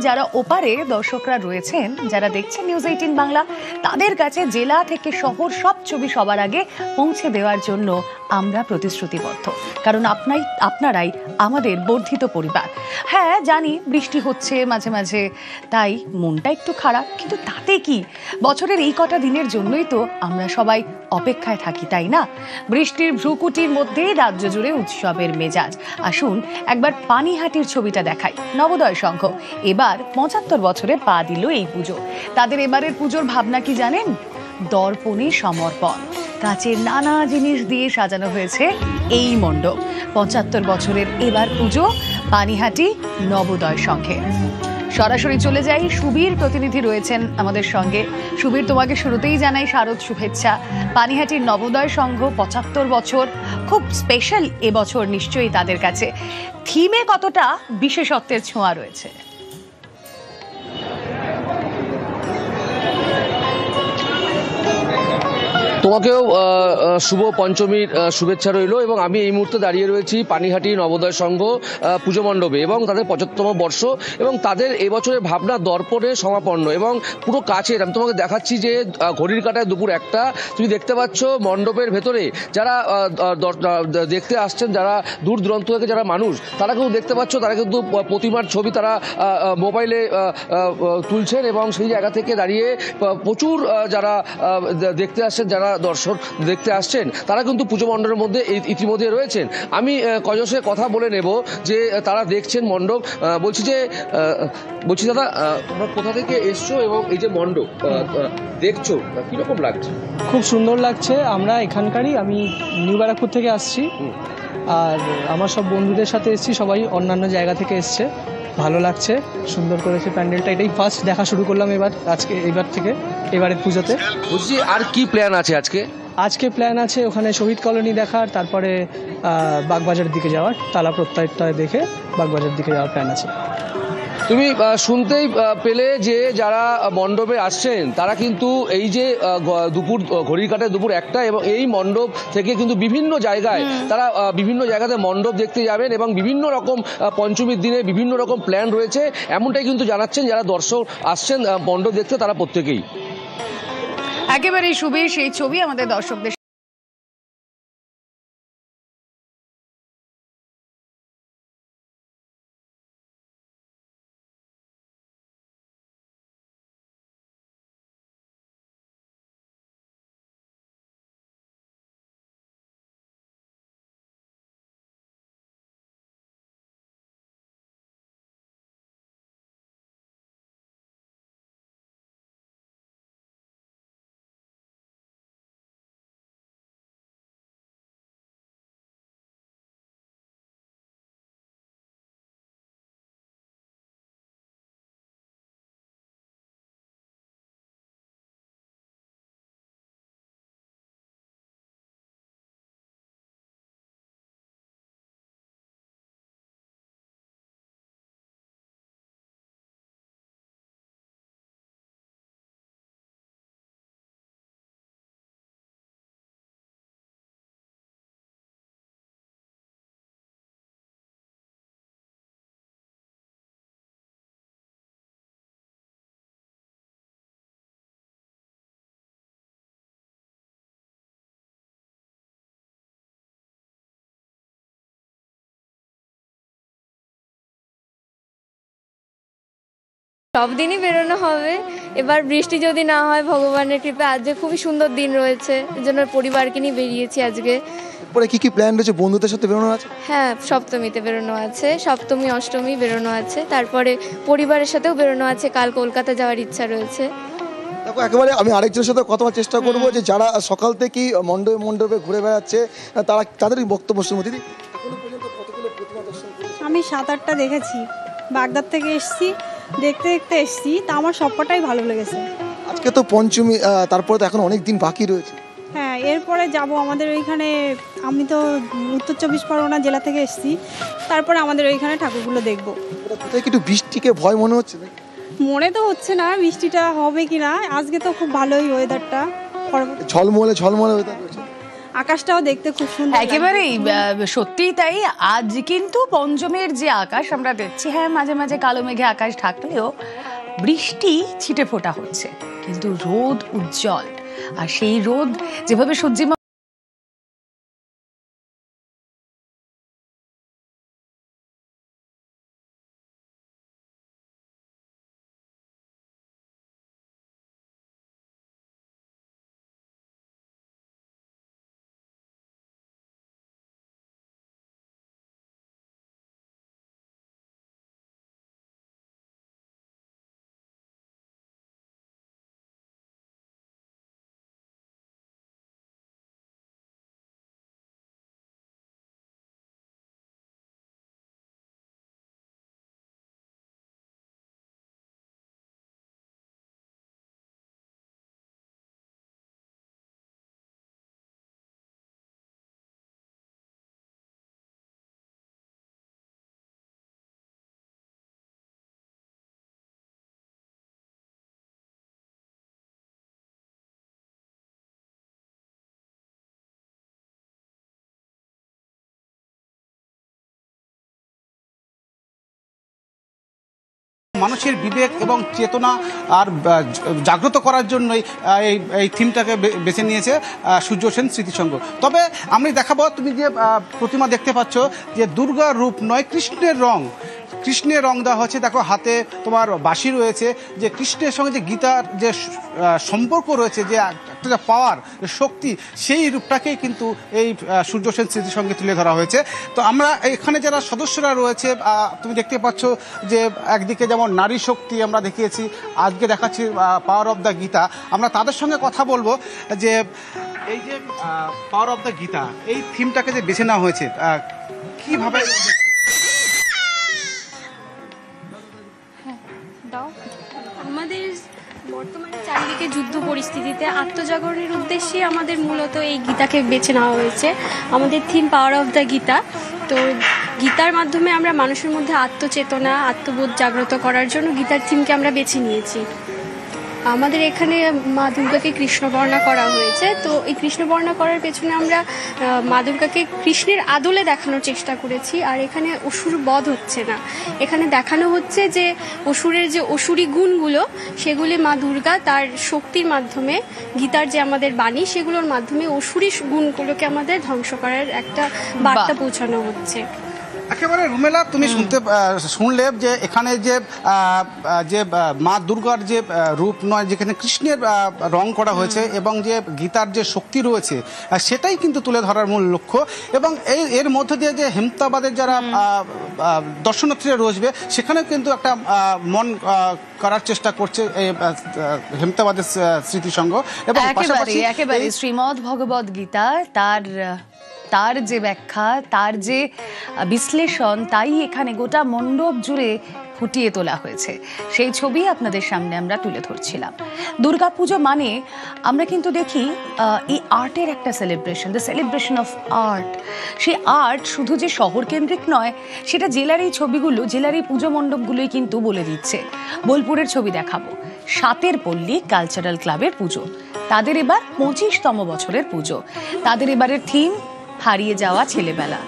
যারা ওপারে দর্শকরা রয়েছেন, যারা দেখছেন নিউজ 18 বাংলা, তাদের কাছে জেলা থেকে শহর সব ছবি সবার আগে পৌঁছে দেওয়ার জন্য আমরা প্রতিশ্রুতিবদ্ধ। কারণ আপনারাই আমাদের বর্ধিত পরিবার। হ্যাঁ জানি বৃষ্টি হচ্ছে মাঝে মাঝে, তাই মনটা একটু খারাপ, কিন্তু তাতে কি? বছরের এই কটা দিনের জন্যই তো আমরা সবাই অপেক্ষায় থাকি, তাই না? বৃষ্টির ভ্রুকুটির মধ্যেই রাজ্য জুড়ে উৎসবের মেজাজ। আসুন একবার পানিহাটির ছবিটা দেখাই। নবোদয় সংঘ এবার ৭৫ বছরে পা দিল এই পুজো। তাদের এবারের পুজোর ভাবনা কি জানেন? দর্পণে সমর্পণ। কাচের নানা জিনিস দিয়ে সাজানো হয়েছে এই মণ্ডপ। ৭৫ বছরের এবার পুজো পানিহাটি নবোদয় সংঘে। সরাসরি চলে যাই, সুবীর প্রতিনিধি রয়েছেন আমাদের সঙ্গে। সুবীর, তোমাকে শুরুতেই জানাই শারদ শুভেচ্ছা। পানিহাটির নবোদয় সংঘ ৭৫ বছর, খুব স্পেশাল এবছর নিশ্চয়ই তাদের কাছে। থিমে কতটা বিশেষত্বের ছোঁয়া রয়েছে? তোমাকেও শুভ পঞ্চমীর শুভেচ্ছা রইল। এবং আমি এই মুহূর্তে দাঁড়িয়ে রয়েছি পানিহাটি নবোদয় সংঘ পুজো মণ্ডপে, এবং তাদের ৭৫তম বর্ষ এবং তাদের এবছরের ভাবনা দর্পণে সমাপন্ন। এবং পুরো কাছের আমি তোমাকে দেখাচ্ছি যে ঘড়ির কাঁটায় দুপুর ১টা। তুমি দেখতে পাচ্ছ মণ্ডপের ভেতরে যারা দেখতে আসছেন, যারা দূর দূরান্ত থেকে যারা মানুষ, তারা কিন্তু দেখতে পাচ্ছ তারা কিন্তু প্রতিমার ছবি তারা মোবাইলে তুলছেন। এবং সেই জায়গা থেকে দাঁড়িয়ে প্রচুর যারা দেখতে আসছেন, যারা দর্শক দেখতে আসছেন, তারা কিন্তু পুজো মণ্ডপের মধ্যে ইতিমধ্যে রয়েছেন। আমি কয়েকজনের সাথে কথা বলে নেব যে তারা দেখছেন মণ্ডপ। বলছি দাদা, তোমরা কোথা থেকে এসছো এবং এই যে মণ্ডপ দেখছো কিরকম লাগছে? খুব সুন্দর লাগছে। আমরা এখানকারই, আমি নিউ ব্যারাকপুর থেকে আসছি, আর আমার সব বন্ধুদের সাথে এসছি, সবাই অন্যান্য জায়গা থেকে এসছে। ভালো লাগছে, সুন্দর করেছে প্যান্ডেলটা। এটাই ফার্স্ট দেখা শুরু করলাম এবার থেকে এবারের পুজোতে। বুঝছি, আর কি প্ল্যান আছে আজকে প্ল্যান আছে ওখানে শহীদ কলোনি দেখার, তারপরে বাগবাজার দিকে যাওয়ার, তালা প্রত্যয়টা দেখে বাগবাজার দিকে যাওয়ার প্ল্যান আছে। তুমি শুনতেই পেলে যে যারা মণ্ডপে আসছেন তারা কিন্তু এই যে দুপুর ঘড়ির কাঁটায় দুপুর ১টা, এবং এই মণ্ডপ থেকে কিন্তু বিভিন্ন জায়গায় তারা বিভিন্ন জায়গাতে মণ্ডপ দেখতে যাবেন, এবং বিভিন্ন রকম পঞ্চমীর দিনে বিভিন্ন রকম প্ল্যান রয়েছে, এমনটাই কিন্তু জানাচ্ছেন যারা দর্শক আসছেন মণ্ডপ দেখতে, তারা প্রত্যেকেই। একেবারেই সুবীর, সেই ছবি আমাদের দর্শকদের সব দিনই বেরোনো হবে। এবার বৃষ্টি যদি না হয় ভগবানের কৃপায়, আজকে খুবই সুন্দর দিন রয়েছে, এর জন্য পরিবারকে নিয়ে বেরিয়েছি আজকে। পরে কি প্ল্যান রয়েছে? বন্ধুদের সাথে বেরোনো আছে? হ্যাঁ, সপ্তমীতে বেরোনো আছে, সপ্তমী অষ্টমী বেরোনো আছে, তারপরে পরিবারের সাথেও বেরোনো আছে। কাল কলকাতা যাওয়ার ইচ্ছা রয়েছে। দেখো, একেবারে আমি আরেকজনের সাথে কথা বলার চেষ্টা করবো যে যারা সকাল থেকেই মণ্ডপে ঘুরে বেড়াচ্ছে, তাদের বক্তব্য শুনবো। দিদি, আমি ৭-৮টা দেখেছি, বাগদাদ থেকে এসেছি, দেখতে দেখতে এসেছি, তা আমার সবকটাই ভালো লেগেছে। আজকে তো পঞ্চমী, তারপরে তো এখন অনেক দিন বাকি রয়েছে। হ্যাঁ, এরপরে যাব আমাদের ওইখানে। আমি তো উত্তর ২৪ পরগনা জেলা থেকে এসেছি, তারপরে আমাদের ওইখানে ঠাকুরগুলো দেখবো। কোথায় একটু বৃষ্টিকে ভয় মনে হচ্ছে? মনে তো হচ্ছে না বৃষ্টিটা হবে কি না। আজকে তো খুব ভালোই ওয়েদারটা, ঝলমলে ওয়েদার রয়েছে। আকাশটাও দেখতে খুব সুন্দর লাগছে। একেবারেই সত্যিই তাই। আজ কিন্তু পঞ্চমের যে আকাশ আমরা দেখছি, হ্যাঁ মাঝে মাঝে কালো মেঘে আকাশ ঢাকলেও বৃষ্টি ছিটে ফোঁটা হচ্ছে, কিন্তু রোদ উজ্জ্বল। আর সেই রোদ যেভাবে সজ্জিমা মানুষের বিবেক এবং চেতনা আর জাগ্রত করার জন্যই এই থিমটাকে বেছে নিয়েছে সূর্য সেন স্মৃতিসংঘ। তবে আমি দেখাবো, তুমি যে প্রতিমা দেখতে পাচ্ছ যে দুর্গার রূপ নয়, কৃষ্ণের রং, কৃষ্ণের রং দেওয়া হচ্ছে। দেখো হাতে তোমার বাঁশি রয়েছে, যে কৃষ্ণের সঙ্গে যে গীতার যে সম্পর্ক রয়েছে, যে একটা যে পাওয়ার শক্তি, সেই রূপটাকেই কিন্তু এই সূর্য সেন স্মৃতিসংঘে তুলে ধরা হয়েছে। তো আমরা এখানে যারা সদস্যরা রয়েছে, তুমি দেখতে পাচ্ছ যে একদিকে যেমন নারী শক্তি আমরা দেখিয়েছি, আজকে দেখাচ্ছি পাওয়ার অফ দ্য গীতা। আমরা তাদের সঙ্গে কথা বলবো যে এই যে পাওয়ার অফ দ্য গীতা, এই থিমটাকে যে বেছে নেওয়া হয়েছে কিভাবে? আমাদের বর্তমানে চারিদিকে যুদ্ধ পরিস্থিতিতে আত্মজাগরণের উদ্দেশ্যে আমাদের মূলত এই গীতাকে বেছে নেওয়া হয়েছে। আমাদের theme power of the Gita. তো গীতার মাধ্যমে আমরা মানুষের মধ্যে আত্মচেতনা, আত্মবোধ জাগ্রত করার জন্য গীতার থিমকে আমরা বেছে নিয়েছি। আমাদের এখানে মা দুর্গাকে কৃষ্ণবর্ণা করা হয়েছে। তো এই কৃষ্ণবর্ণা করার পেছনে আমরা মা দুর্গাকে কৃষ্ণের আদলে দেখানোর চেষ্টা করেছি। আর এখানে অসুর বধ হচ্ছে না, এখানে দেখানো হচ্ছে যে অসুরের যে অসুরি গুণগুলো, সেগুলি মা দুর্গা তার শক্তির মাধ্যমে, গীতার যে আমাদের বাণী, সেগুলোর মাধ্যমে অসুরি গুণগুলোকে আমাদের ধ্বংস করার একটা বার্তা পৌঁছানো হচ্ছে। একেবারে রুমেলা, তুমি শুনলে যে এখানে যে মা দুর্গার যে রূপ নয়, যেখানে কৃষ্ণের রং করা হয়েছে এবং যে গীতার যে শক্তি রয়েছে, সেটাই কিন্তু তুলে ধরার মূল লক্ষ্য। এবং এর মধ্যে দিয়ে যে হেমতাবাদের যারা দর্শনার্থীরা রয়েছে, সেখানেও কিন্তু একটা মন করার চেষ্টা করছে এই হেমতাবাদের স্মৃতিসংঘ। এবং একেবারে শ্রীমদ্ ভগবদ গীতা, তার যে ব্যাখ্যা, তার যে বিশ্লেষণ, তাই এখানে গোটা মণ্ডপ জুড়ে ফুটিয়ে তোলা হয়েছে। সেই ছবি আপনাদের সামনে আমরা তুলে ধরছিলাম। দুর্গাপুজো মানে আমরা কিন্তু দেখি এই আর্টের একটা celebration, the celebration of art. সেই আর্ট শুধু যে শহর কেন্দ্রিক নয়, সেটা জেলার এই ছবিগুলো, জেলার এই পুজো মণ্ডপগুলোই কিন্তু বলে দিচ্ছে। বোলপুরের ছবি দেখাবো, সাতের পল্লী কালচারাল ক্লাবের পুজো, তাদের এবার 25তম বছরের পুজো। তাদের এবারের থিম হারিয়ে যাওয়া ছেলেবেলা।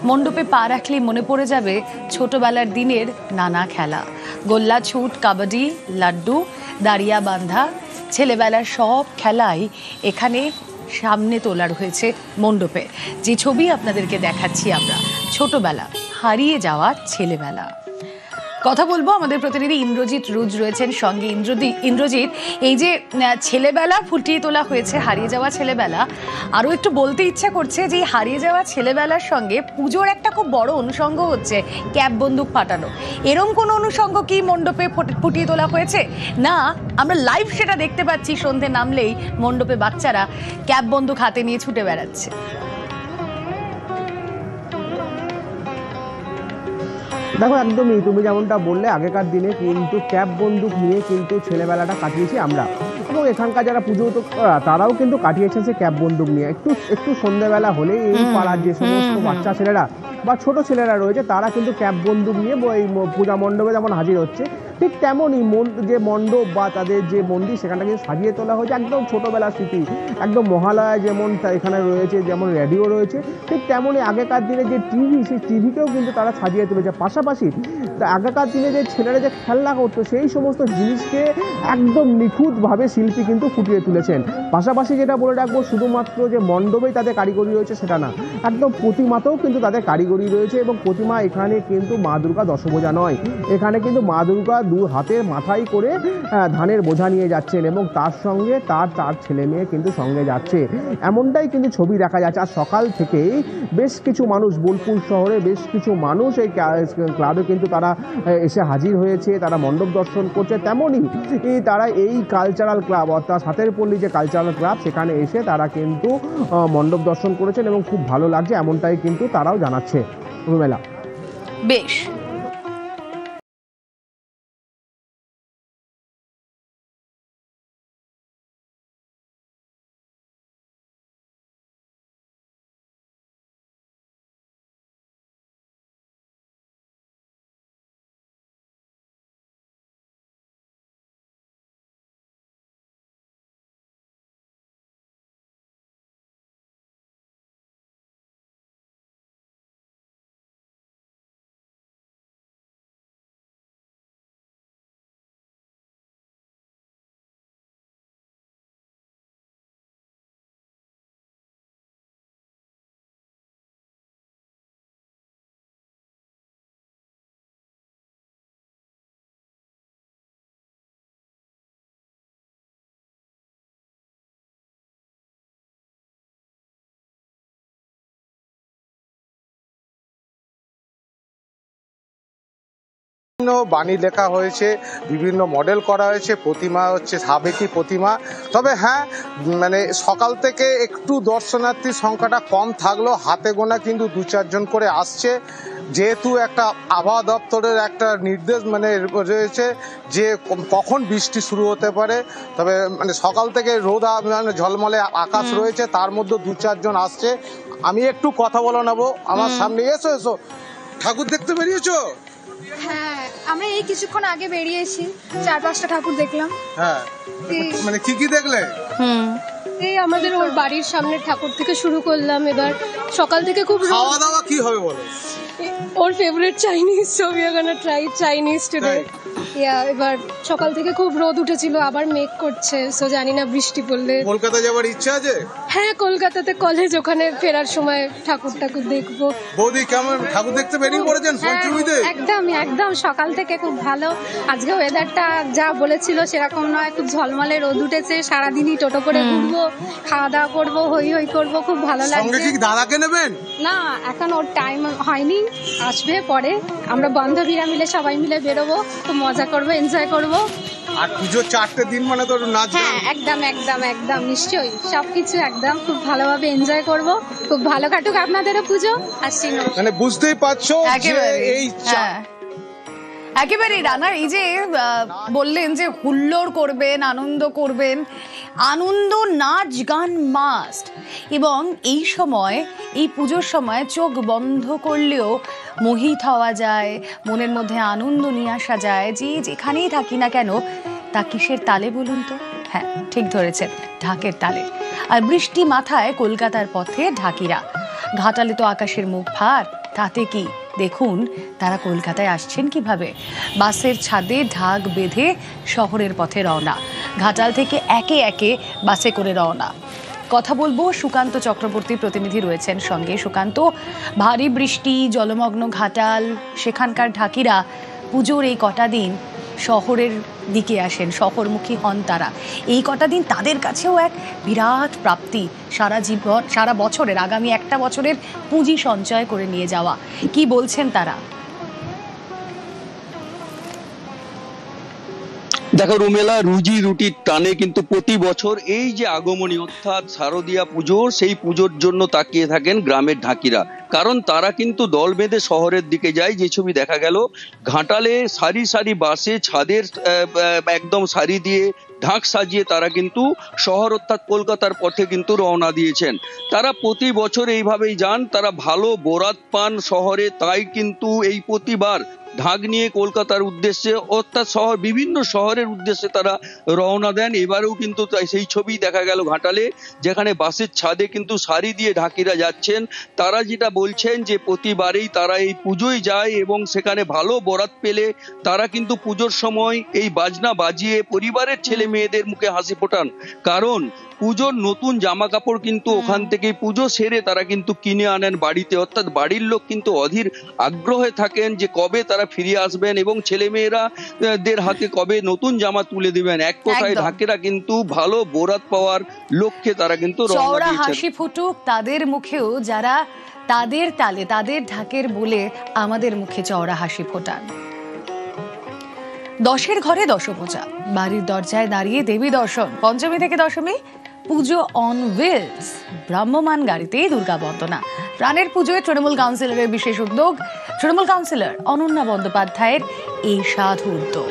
মণ্ডপে পা রাখলেই মনে পড়ে যাবে ছোটবেলার দিনের নানা খেলা, গোল্লা ছুট, কাবাডি, লাড্ডু, দাঁড়িয়া বান্ধা, ছেলেবেলার সব খেলাই এখানে সামনে তোলা হয়েছে মণ্ডপে। যে ছবি আপনাদেরকে দেখাচ্ছি আমরা, ছোটবেলা, হারিয়ে যাওয়া ছেলেবেলা। কথা বলবো, আমাদের প্রতিনিধি ইন্দ্রজিৎ রুজ রয়েছেন সঙ্গে। ইন্দ্রজিৎ, এই যে ছেলেবেলা ফুটিয়ে তোলা হয়েছে, হারিয়ে যাওয়া ছেলেবেলা, আরও একটু বলতে ইচ্ছা করছে যে হারিয়ে যাওয়া ছেলেবেলার সঙ্গে পুজোর একটা খুব বড় অনুষঙ্গ হচ্ছে ক্যাপ বন্দুক ফাটানো। এরম কোনো অনুষঙ্গ কি মণ্ডপে ফুটিয়ে তোলা হয়েছে? না, আমরা লাইভ সেটা দেখতে পাচ্ছি, সন্ধে নামলেই মণ্ডপে বাচ্চারা ক্যাপ বন্দুক হাতে নিয়ে ছুটে বেড়াচ্ছে। দেখো, একদমই তুমি যেমনটা বললে, আগেকার দিনে কিন্তু ক্যাপ বন্দুক নিয়ে কিন্তু ছেলেবেলাটা কাটিয়েছি আমরা, এবং এখানকার যারা পুজো তারাও কিন্তু কাটিয়েছে সে ক্যাপ বন্দুক নিয়ে। একটু সন্ধ্যেবেলা হলে এই পাড়ার যে সমস্ত বাচ্চা ছেলেরা বা ছোট ছেলেরা রয়েছে, তারা কিন্তু ক্যাপ বন্দুক নিয়ে এই পূজা মণ্ডপে যেমন হাজির হচ্ছে, ঠিক তেমনই যে মণ্ডপ বা তাদের যে মন্দির সেখানটা কিন্তু সাজিয়ে তোলা হয়েছে একদম ছোটোবেলার স্মৃতি। একদম মহালয়া যেমন এখানে রয়েছে, যেমন রেডিও রয়েছে, ঠিক তেমনই আগেকার দিনে যে টিভি, সেই টিভিকেও কিন্তু তারা সাজিয়ে তুলেছে। পাশাপাশি আগেকার দিনে যে ছেলেরা যে খেলনা করতো সেই সমস্ত জিনিসকে একদম নিখুঁতভাবে শিল্পী কিন্তু ফুটিয়ে তুলেছেন। পাশাপাশি যেটা বলে রাখবো, শুধুমাত্র যে মণ্ডপেই তাদের কারিগরি রয়েছে সেটা না, একদম প্রতিমাতেও কিন্তু তাদের কারিগরি রয়েছে। এবং প্রতিমা এখানে কিন্তু মা দুর্গা দশভুজা নয়, এখানে কিন্তু মা দুর্গা দু হাতের মাথায় করে ধানের বোঝা নিয়ে যাচ্ছেন এবং তার সঙ্গে তার 4 ছেলে মেয়ে কিন্তু সঙ্গে যাচ্ছে, এমনটাই কিন্তু ছবি দেখা যাচ্ছে। আর সকাল থেকেই বেশ কিছু মানুষ, বোলপুর শহরে বেশ কিছু মানুষ এই ক্লাবে কিন্তু তারা এসে হাজির হয়েছে, তারা মণ্ডপ দর্শন করছে। তেমনই তারা এই কালচারাল ক্লাব অর্থাৎ সাতেরপল্লী যে কালচারাল ক্লাব সেখানে এসে তারা কিন্তু মণ্ডপ দর্শন করেছেন এবং খুব ভালো লাগছে, এমনটাই কিন্তু তারাও জানাচ্ছে। রুমেলা, বেশ। বাণী লেখা হয়েছে, বিভিন্ন মডেল করা হয়েছে, প্রতিমা হচ্ছে সাবেকি প্রতিমা। তবে হ্যাঁ, মানে সকাল থেকে একটু দর্শনার্থীর সংখ্যাটা কম থাকলেও হাতে গোনা কিন্তু 2-4 জন করে আসছে, যেহেতু একটা আবহাওয়া দপ্তরের একটা নির্দেশ মানে রয়েছে যে কখন বৃষ্টি শুরু হতে পারে। তবে মানে সকাল থেকে রোদ মানে ঝলমলে আকাশ রয়েছে, তার মধ্যে 2-4 জন আসছে। আমি একটু কথা বলে নেবো, আমার সামনে এসো এসো। ঠাকুর দেখতে বেরিয়েছো? হ্যাঁ, আমরা এই কিছুক্ষণ আগে বেরিয়েছি, 4-5টা ঠাকুর দেখলাম। হ্যাঁ, মানে কি কি দেখলে? এই আমাদের ওর বাড়ির সামনের ঠাকুর থেকে শুরু করলাম। এবার সকাল থেকে খুব খাওয়া দাওয়া কি হবে বলো? ওর favourite Chinese, so we are gonna try Chinese today. এবার সকাল থেকে খুব রোদ উঠেছিল, আবার মেঘ করছে, সো জানি না বৃষ্টি পড়লে। কলকাতা যাওয়ার ইচ্ছা আছে? হ্যাঁ, কলকাতাতে কলেজ, ওখানে ফেরার সময় ঠাকুর দেখবো। বৌদি কেমন ঠাকুর দেখতে বেরিয়ে পড়েছেন পঞ্চমীতে? একদম সকাল থেকে খুব ভালো। আজকে ওয়েদারটা যা বলেছিল সেরকম নয়, খুব ঝলমলে রোদ উঠেছে। সারাদিনই টোটো করে ঘুরবো, খাওয়া দাওয়া করবো, হই হই করবো, খুব ভালো লাগছে। সঙ্গে কি দাদাকে নেবেন? না, এখন ওর টাইম হয়নি, আসবে পরে। আমরা বান্ধবীরা মিলে সবাই মিলে বেরোবো, খুব মজা করবো, এনজয় করবো। আর পুজো 4টে দিন মানে তো নাচ গান। হ্যাঁ, একদম নিশ্চয়ই সবকিছু একদম খুব ভালোভাবে এনজয় করব। খুব ভালো কাটুক আপনাদেরও পুজো। আসছি না, মানে বুঝতেই পারছো এই একেবারে রানার এই যে বললেন যে হুল্লোড় করবেন, আনন্দ করবেন, আনন্দ নাচ গান মাস্ট। এবং এই সময়, এই পুজোর সময় চোখ বন্ধ করলেও মোহিত হওয়া যায়, মনের মধ্যে আনন্দ নিয়ে আসা যায়। যে যেখানেই থাকি না কেন, তা কিসের তালে বলুন তো? হ্যাঁ, ঠিক ধরেছেন, ঢাকের তালে। আর বৃষ্টি মাথায় কলকাতার পথে ঢাকিরা। ঘাটালে তো আকাশের মুখ ভার, তাতে কি? দেখুন তারা কলকাতায় আসছেন কিভাবে। বাসের ছাদে ঢাক বেঁধে শহরের পথে রওনা। ঘাটাল থেকে একে একে বাসে করে রওনা। কথা বলবো, সুকান্ত চক্রবর্তী প্রতিনিধি রয়েছেন সঙ্গে। সুকান্ত, ভারী বৃষ্টি, জলমগ্ন ঘাটাল, সেখানকার ঢাকিরা পুজোর এই কটা দিন শহরের দিকে আসেন, শহরমুখী হন তারা। এই কটা দিন তাদের কাছেও এক বিরাট প্রাপ্তি, সারা জীবন, সারা বছরের, আগামী একটা বছরের পুঁজি সঞ্চয় করে নিয়ে যাওয়া। কি বলছেন তারা? দেখো রুমেলা, রুজি রুটির টানে কিন্তু প্রতি বছর এই যে আগমনী অর্থাৎ শারদীয়া পুজো, সেই পুজোর জন্য তাকিয়ে থাকেন গ্রামের ঢাকিরা। কারণ তারা কিন্তু দল বেঁধে শহরের দিকে যায়। যে ছবি দেখা গেল, ঘাটালে সারি সারি বাসে ছাদের একদম সারি দিয়ে ঢাক সাজিয়ে তারা কিন্তু শহর অর্থাৎ কলকাতার পথে কিন্তু রওনা দিয়েছেন। তারা প্রতি বছর এইভাবেই যান, তারা ভালো বরাত পান শহরে, তাই কিন্তু এই প্রতিবার ঢাক নিয়ে কলকাতার উদ্দেশ্যে অর্থাৎ বিভিন্ন শহরের উদ্দেশ্যে তারা রওনা দেন। এবারেও কিন্তু সেই ছবি দেখা গেল ঘাটালে, যেখানে বাসের ছাদে কিন্তু সারি দিয়ে ঢাকিরা যাচ্ছেন। তারা যেটা বলছেন যে প্রতিবারেই তারা এই পুজোয় যায় এবং সেখানে ভালো বরাত পেলে তারা কিন্তু পুজোর সময় এই বাজনা বাজিয়ে পরিবারের ছেলে মেয়েদের মুখে হাসি ফোটান। কারণ পুজোর নতুন জামা কাপড় কিন্তু ওখান থেকে পুজো সেরে তারা কিন্তু কিনে আনেন বাড়িতে, অর্থাৎ বাড়ির লোক কিন্তু অধীর আগ্রহে থাকেন যে কবে তারা ফিরে আসবেন এবং ছেলেমেয়েরা দের হাতে কবে নতুন জামা তুলে দিবেন। এক কথায় ঢাকেরা কিন্তু ভালো বোরাত পাওয়ার লক্ষ্যে তারা কিন্তু চওড়া হাসি ফুটুক তাদের মুখেও, যারা তাদের তালে তাদের ঢাকের বলে আমাদের মুখে চওড়া হাসি ফোটান। 10-এর ঘরে দশপূজা, বাড়ির দরজায় দাঁড়িয়ে দেবী দর্শন। পঞ্চমী থেকে দশমী পুজো অন হুইলস, ভ্রাম্যমান গাড়িতেই দুর্গা বন্দনা। প্রাণের পুজোয় তৃণমূল কাউন্সিলরের বিশেষ উদ্যোগ, তৃণমূল কাউন্সিলর অনন্যা বন্দ্যোপাধ্যায়ের এই সাধু উদ্যোগ।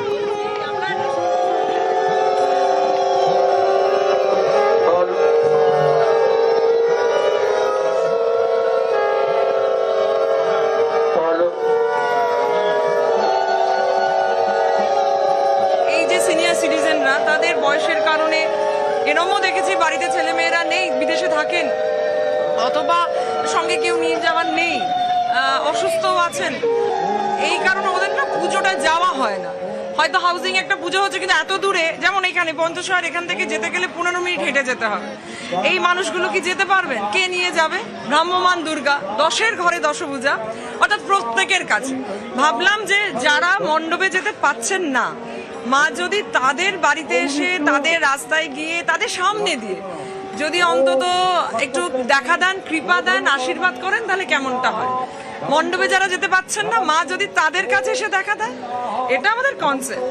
সিনিয়র সিটিজেনরা তাদের বয়সের কারণে এরমও দেখেছি বাড়িতে ছেলেমেয়েরা নেই, বিদেশে থাকেন, অথবা সঙ্গে কেউ নিয়ে যাওয়ার নেই, অসুস্থও আছেন, এই কারণে ওদের না পুজোটা যাওয়া হয় না। হয়তো হাউজিং একটা পুজো হচ্ছে কিন্তু এত দূরে, যেমন এখানে পঞ্চশহর, এখান থেকে যেতে গেলে 15 মিনিট হেঁটে যেতে হবে। এই মানুষগুলো কি যেতে পারবেন? কে নিয়ে যাবে? ভ্রাম্যমান দুর্গা, 10-এর ঘরে দশপূজা, অর্থাৎ প্রত্যেকের কাছে। ভাবলাম যে যারা মণ্ডপে যেতে পাচ্ছেন না, মা যদি তাদের বাড়িতে এসে তাদের রাস্তায় গিয়ে তাদের সামনে দিয়ে যদি অন্তত একটু দেখা দেন, কৃপা দেন, আশীর্বাদ করেন, তাহলে কেমনটা হয়। মণ্ডপে যারা যেতে পাচ্ছেন না, মা যদি তাদের কাছে এসে দেখা দেয়, এটা আমাদের কনসেপ্ট।